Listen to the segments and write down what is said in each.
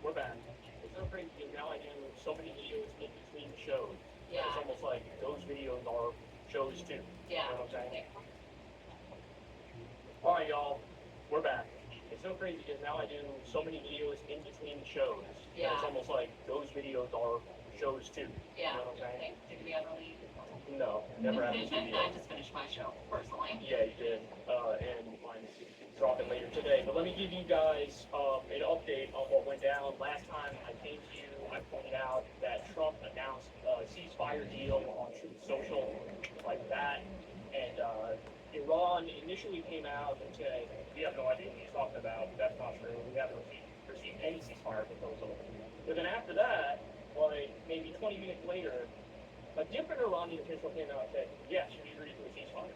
we're back. It's so crazy because now I do so many videos in between the shows. Yeah. It's almost like those videos are shows too. Yeah. You know what I'm saying? Alright, y'all. We're back. It's so crazy because now I do so many videos in between the shows. Yeah. It's almost like those videos are shows too. Yeah. You know what I'm saying? Did we ever leave? No, never had this video. I just finished my show, personally. Yeah, you did. And mine's dropping later today. But let me give you guys an update on what went down. Last time I came to you, I pointed out that Trump announced a ceasefire deal on Truth Social like that. And Iran initially came out and said, we have no idea what he's talking about. That's not true. We haven't received any ceasefire proposal. But then after that, like maybe 20 minutes later, a different Iranian official came out and said, yes, we agree to a ceasefire.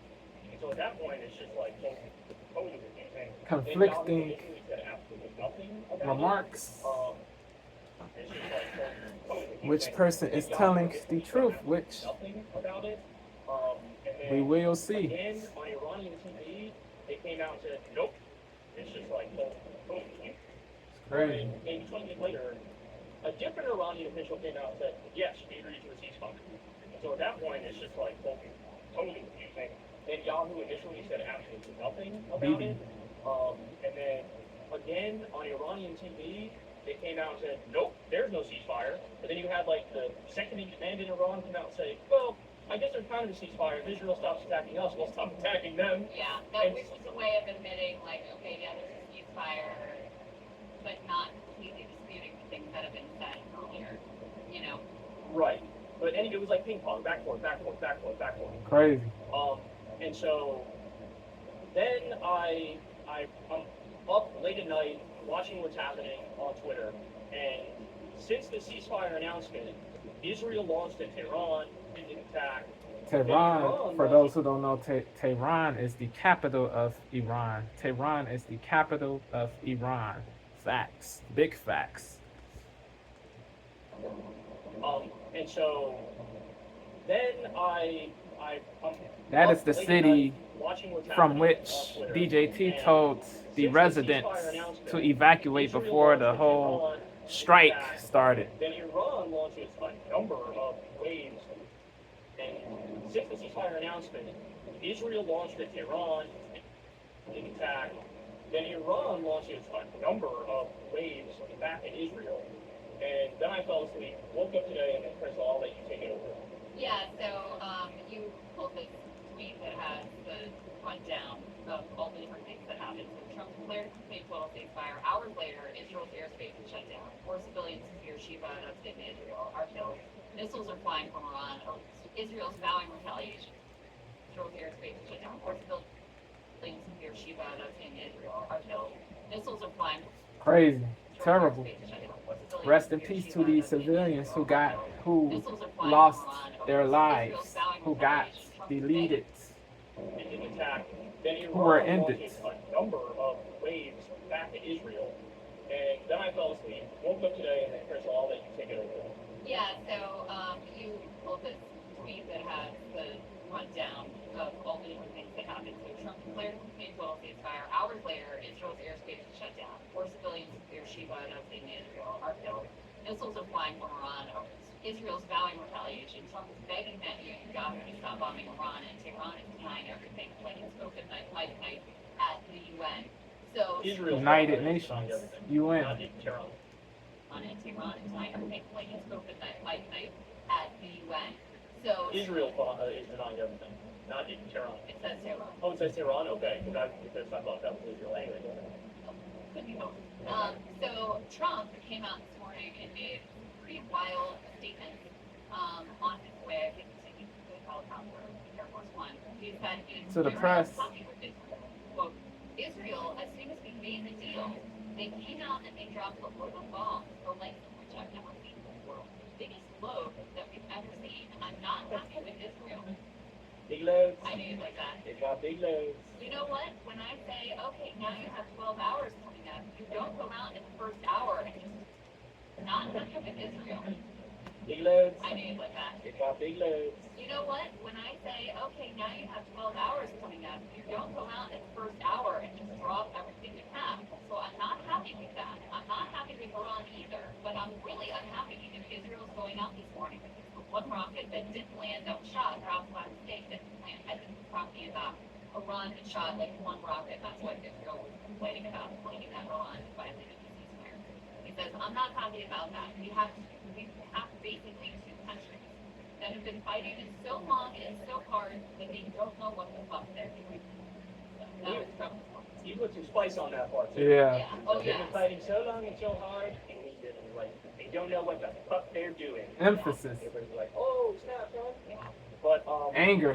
And so at that point, it's just like totally conflicting remarks. Which person is telling the truth? Which we will see. Again, on Iranian TV, they came out and said, nope. It's just like totally. It's crazy. Maybe 20 minutes later, a different Iranian official came out and said, yes, we agree to a ceasefire. So at that point, it's just like totally confusing. Then Yahoo initially said absolutely nothing about it. And then again on Iranian TV, they came out and said, nope, there's no ceasefire. But then you had like the second in command in Iran come out and say, well, I guess there's kind of a ceasefire. If Israel stops attacking us, we'll stop attacking them. Yeah, that was just a way of admitting, like, okay, yeah, there's a ceasefire, but not completely disputing the things that have been said earlier, you know? Right. But anyway, it was like ping pong, back forth, back forth, back forth, back forth. Crazy. And so then I'm up late at night watching what's happening on Twitter, and since the ceasefire announcement, Israel launched in Tehran an attack. Tehran, for those who don't know, Tehran is the capital of Iran. Tehran is the capital of Iran. Facts, big facts. And so then that is the city from which DJT told the residents to evacuate before the whole strike started. Then Iran launches a number of waves. And since the ceasefire announcement, Israel launched at Tehran an attack. Then Iran launches a number of waves back at Israel. And then I fell asleep, woke up today, and then Krystal, I'll let you take it over. Yeah, so you pulled this tweet that has the rundown of all the different things that happened. So Trump declared a complete total ceasefire. Hours later, Israel's airspace is shut down. 4 civilians in Beersheba in Israel are killed. Missiles are flying from Iran. Israel's vowing retaliation. Israel's airspace is shut down. 4 civilians in Beersheba in Israel are killed. Missiles are flying. Crazy. Terrible. Rest in peace to these civilians who lost their lives, who got deleted, who were ended. A number of waves back at Israel. And then I fell asleep, woke up today, and then Krystal, I'll let you take it over. Yeah, so you pulled this tweet that has the rundown of all the different things that happened. So Trump declared a complete total ceasefire. Hours later, Israel's airspace is shut down. 4 civilians in Beersheba in Israel are killed. Missiles are flying from Iran. Israel's vowing retaliation. Trump is begging Netanyahu to stop bombing Iran, and Tehran is denying everything. Clinton spoke at night at the UN. So United Nations, UN. Tehran is denying everything. Clinton spoke at night at the UN. So Israel is denying everything, not Tehran. It says Tehran. Oh, it says Tehran. Okay, because I thought that was Israel anyway. Could be both. So Trump came out this morning and made pretty wild statements on his way. I think he's taking the helicopter, Air Force One. He said to the press. Quote, Israel, as soon as we made the deal, they came out and they dropped a load of bombs, the length of which I've never seen before. Biggest load that we've ever seen. I'm not happy with Israel. Big loads. I knew like that. They got big loads. You know what? When I say, okay, now you have 12 hours coming up, you don't go out in the first hour and just not happy with Israel. Big loads. I knew like that. They got big loads. You know what? When I say, okay, now you have 12 hours coming up, you don't go out in the first hour and just drop everything you have. So I'm not happy with that. I'm not happy with Iran either. rocket that didn't land that was shot across by mistake didn't land. I think we're talking about Iran had shot like one rocket. That's what Israel was complaining about, claiming that Iran violated the ceasefire. He says, I'm not talking about that. We have basically two countries that have been fighting so long and so hard that they don't know what the fuck they're doing. So that was Trump's point. You put some spice on that part too. Yeah. Oh, they've been fighting so long and so hard, and they don't know what the fuck they're doing. Emphasis. Everybody's like, oh, snap, son. Yeah. But Anger.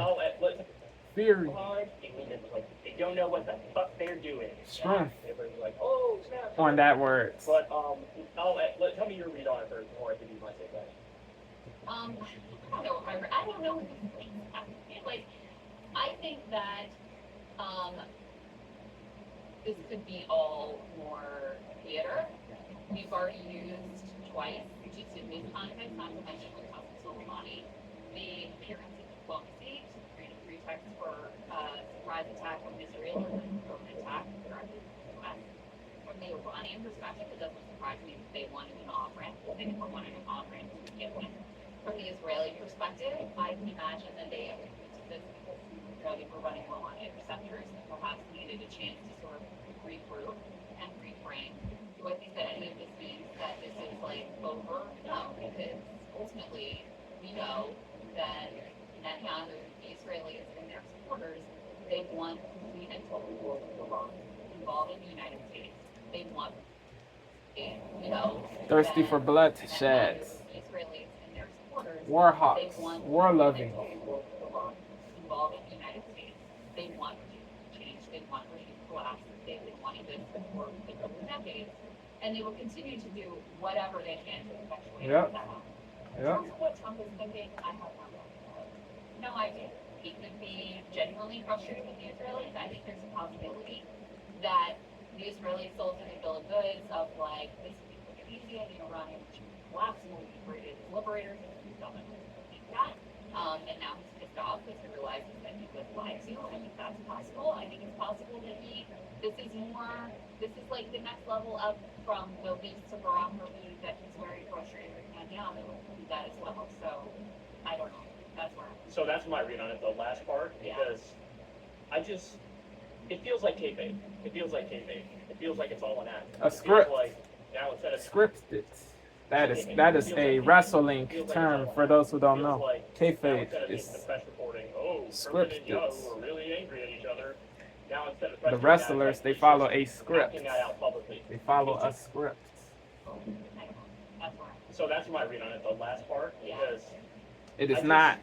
Fury. Hard, they don't know what the fuck they're doing. Strength. Everybody's like, oh, snap. On that word. But tell me your read on it first before I give you my take back. I don't know. Like, I think that this could be all more theater. We've already used twice, just in this context, not to mention with Qasem Soleimani, the appearance of diplomacy to create a pretext for a surprise attack on Israel and then an attack directly to the U.S. From the Iranian perspective, it doesn't surprise me that they wanted an off-ramp. They never wanted an off-ramp to begin with. From the Israeli perspective, I can imagine that they agreed to this because they were running low on interceptors and perhaps needed a chance to sort of regroup and reframe. Do I think that any of this means that this is like over? No, because ultimately we know that Netanyahu, the Israelis, and their supporters, they want complete and total war with Iran involving the United States. They want, thirsty for bloodshed. Israelis and their supporters, War hawks. War loving. Involving the United States. They want to change. They want to collapse. They've been wanting this for a couple of decades. And they will continue to do whatever they can to effectuate that. In terms of what Trump is thinking, I have no idea. He could be genuinely frustrated with the Israelis. I think there's a possibility that the Israelis sold him a bill of goods of like, this would be quick and easy, and the Iranians would collapse and will be created as liberators and stuff like that. And now he's pissed off because he realizes that he was lied to. I think that's possible. I think it's possible that this is like the next level up from the leaks to Barack Obama that he's very frustrated with Netanyahu and that as well. So, I don't know. That's where I'm. So that's my read on it, the last part, because it feels like kayfabe. It feels like it's all an act. A script. Like, now instead of Scripted. That is a wrestling term for those who don't know. Kayfabe is scripted. We're really angry at each other. Now instead of The wrestlers, they follow a script. They follow a script. So that's my read on it, the last part, because it is not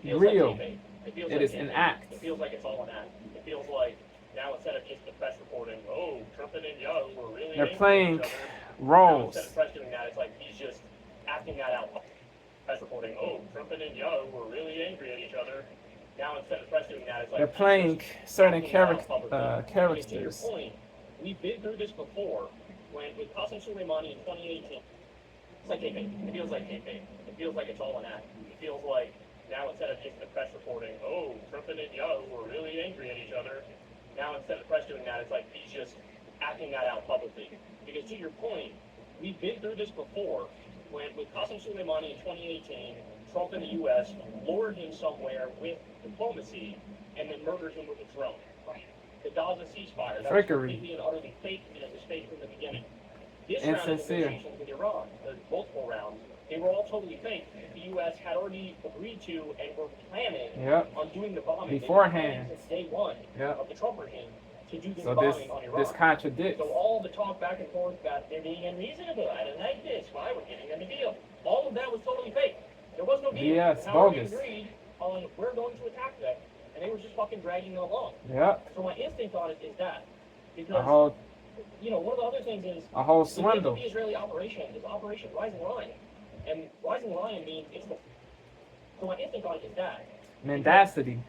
real. Like it is an act. It feels like it's all an act. It feels like now instead of just the press reporting, oh, Trump and Netanyahu were really They're angry playing at each other. roles. Now, instead of press doing that, it's like he's just acting that out. Press reporting, oh, Trump and Netanyahu were really angry at each other. Now instead of press doing that, it's like They're playing certain characters. To your point, we've been through this before. With Qasem Soleimani in 2018, it's like kayfabe. It feels like kayfabe. It feels like it's all an act. It feels like now instead of just the press reporting, oh, Trump and Netanyahu were really angry at each other. Now instead of press doing that, it's like he's just acting that out publicly. Because to your point, we've been through this before. With Qasem Soleimani in 2018, Trump and the U.S. lured him somewhere with diplomacy and then murdered him with a drone. The Gaza ceasefire, that was completely and utterly fake, and it was fake from the beginning. This round of negotiations with Iran, the multiple rounds, they were all totally fake. The U.S. had already agreed to and were planning on doing the bombing beforehand since day one of the Trump regime to do this so bombing on Iran. This contradicts. So all the talk back and forth about they're being unreasonable, I don't like this, why we're giving them a deal. All of that was totally fake. There was no deal. Yes, bogus. bogus. Agreed on we're going to attack them, and they were just fucking dragging it along. So my instinct on it is that because one of the other things is a whole swindle. The Israeli operation is Operation Rising Lion, and Rising Lion means it's the. So my instinct on it is that mendacity.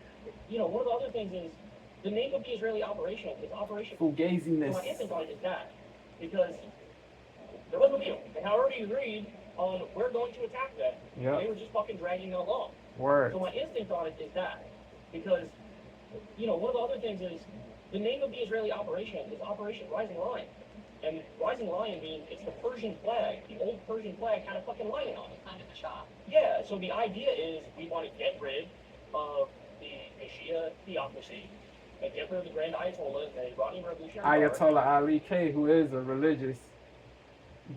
One of the other things is the name of the Israeli operation is Operation. Fugaziness. So my instinct on it is that because there was no deal. They had already agreed on we're going to attack them. They were just fucking dragging it along. So my instinct on it is that because one of the other things is the name of the Israeli operation is Operation Rising Lion, and Rising Lion means it's the Persian flag. The old Persian flag had a fucking lion on it. Kind of a shock. Yeah, so the idea is we want to get rid of the Shia theocracy and get rid of the Grand Ayatollah and the Iranian Revolutionary Guard. Ayatollah Ali K, who is a religious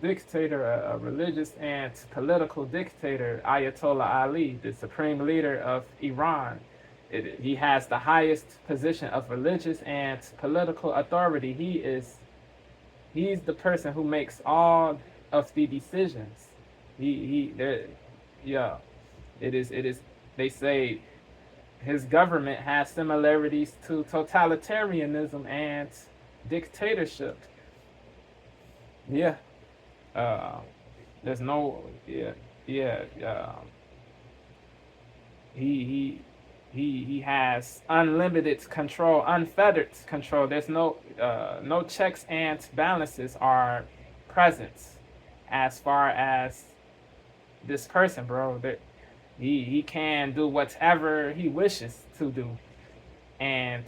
dictator, a religious and political dictator, Ayatollah Ali, the supreme leader of Iran. He has the highest position of religious and political authority. He's the person who makes all of the decisions. Yeah, it is. They say his government has similarities to totalitarianism and dictatorship. Yeah. There's no, he has unlimited control, unfettered control. There's no checks and balances are present as far as this person, bro. That he can do whatever he wishes to do, and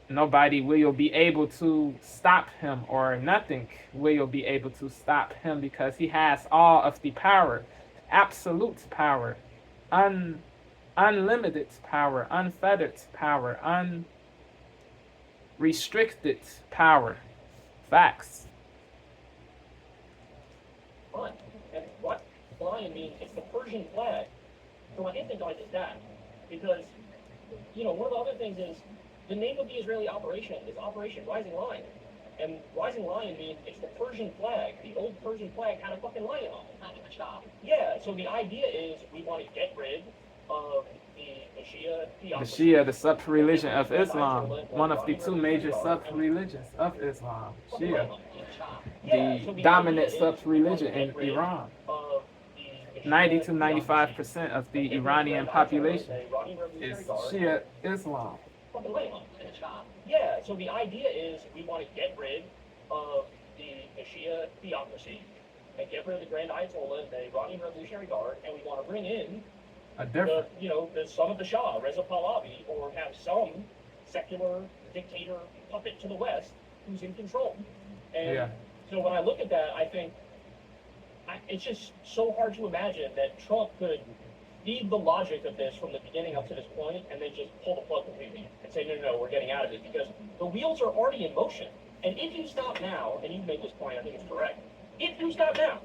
nobody will be able to stop him, or nothing will be able to stop him, because he has all of the power, absolute power, unlimited power, unfettered power, unrestricted power. Facts. Fine. And what lion means, it's the Persian flag. So my instinct always is that. Because, one of the other things is, the name of the Israeli operation is Operation Rising Lion. And Rising Lion means it's the Persian flag. The old Persian flag had a fucking lion on it. Not even a shop. Yeah, so the idea is we want to get rid of the Shia theocracy. The Shia, the sub-religion of Islam, one of the two major sub-religions of Islam. Shia, the dominant sub-religion in Iran. 90 to 95% of the Iranian population is Shia Islam. Yeah, so the idea is we want to get rid of the Shia theocracy and get rid of the Grand Ayatollah and the Iranian Revolutionary Guard, and we want to bring in the son of the Shah, Reza Pahlavi, or have some secular dictator puppet to the West who's in control. And so when I look at that, I think it's just so hard to imagine that Trump could feed the logic of this from the beginning up to this point and then just pull the plug completely and say, no, we're getting out of it, because the wheels are already in motion. And if you stop now, and you made this point, I think it's correct, if you stop now,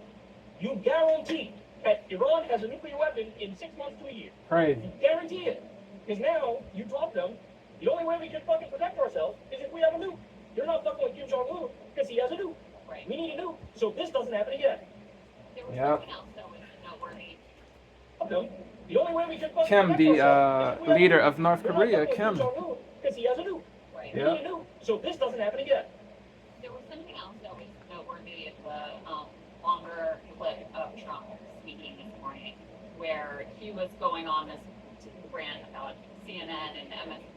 you guarantee that Iran has a nuclear weapon in 6 months to a year. Crazy. You guarantee it. Because now, you drop them, the only way we can fucking protect ourselves is if we have a nuke. You're not fucking with Kim Jong-un because he has a nuke. Right. We need a nuke. So this doesn't happen again. There was something else that was noteworthy. The only way we can Kim, the leader of North Korea, Kim. Because he has a nuke. Right. We need a nuke. So this doesn't happen again. There was something else that was noteworthy at the longer clip of Trump speaking this morning, where he was going on this rant about CNN and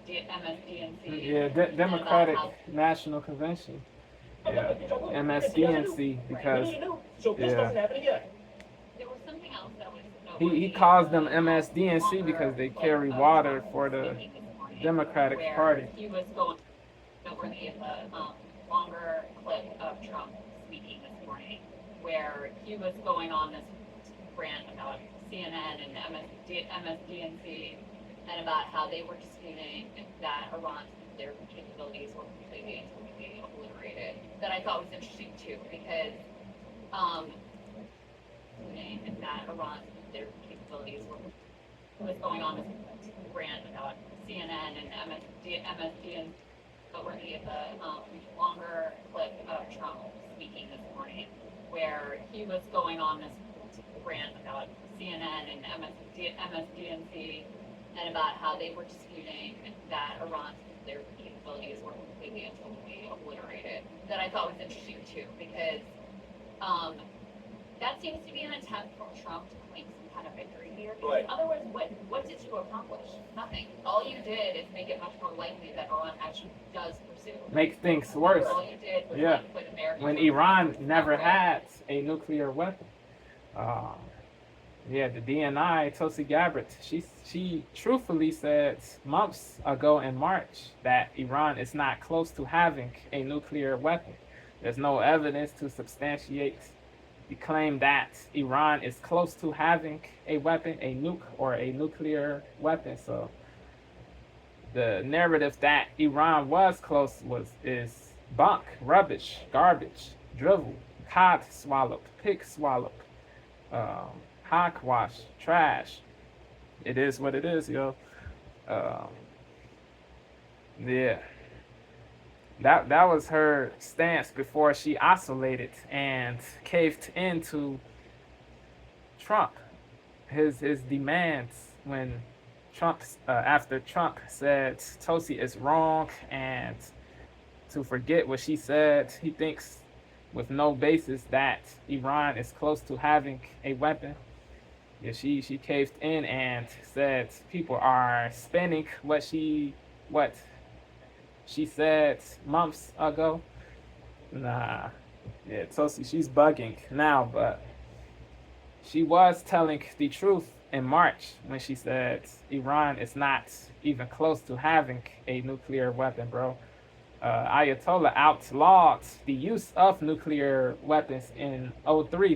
MSDNC. Yeah, Democratic National Convention. Yeah, MSDNC, because so this doesn't happen again. There was something else that was he calls them MSDNC because they carry water for the Democratic Party. He was going noteworthy at the longer clip of Trump speaking this morning, where he was going on this rant about CNN and MSDNC and about how they were disputing that their capabilities were completely obliterated. That I thought was interesting too, because their capabilities was going on this rant about CNN and MSDNC. Noteworthy at the longer clip of Trump speaking this morning, where he was going on this rant about CNN and MSDNC and about how they were disputing that their capabilities were completely obliterated. That I thought was interesting too, because that seems to be an attempt from Trump to claim some kind of victory here. Because otherwise, what did you accomplish? Nothing. All you did is make it much more likely that Iran actually does pursue. Make things worse. All you did was put America when Iran never had a nuclear weapon. The DNI, Tulsi Gabbard, she truthfully said months ago in March that Iran is not close to having a nuclear weapon. There's no evidence to substantiate He claimed that Iran is close to having a weapon, a nuke or a nuclear weapon. So the narrative that Iran was close is bunk, rubbish, garbage, drivel, cod swallowed, pig swallowed, hogwash, trash. It is what it is, yo. Um, yeah. That was her stance before she oscillated and caved into Trump, his demands when Trump after Trump said Tosi is wrong and to forget what she said. He thinks with no basis that Iran is close to having a weapon. Yeah, she caved in and said people are spinning what she said months ago. Nah, yeah, Tosi, she's bugging now, but she was telling the truth in March when she said Iran is not even close to having a nuclear weapon, bro. Ayatollah outlawed the use of nuclear weapons in '03.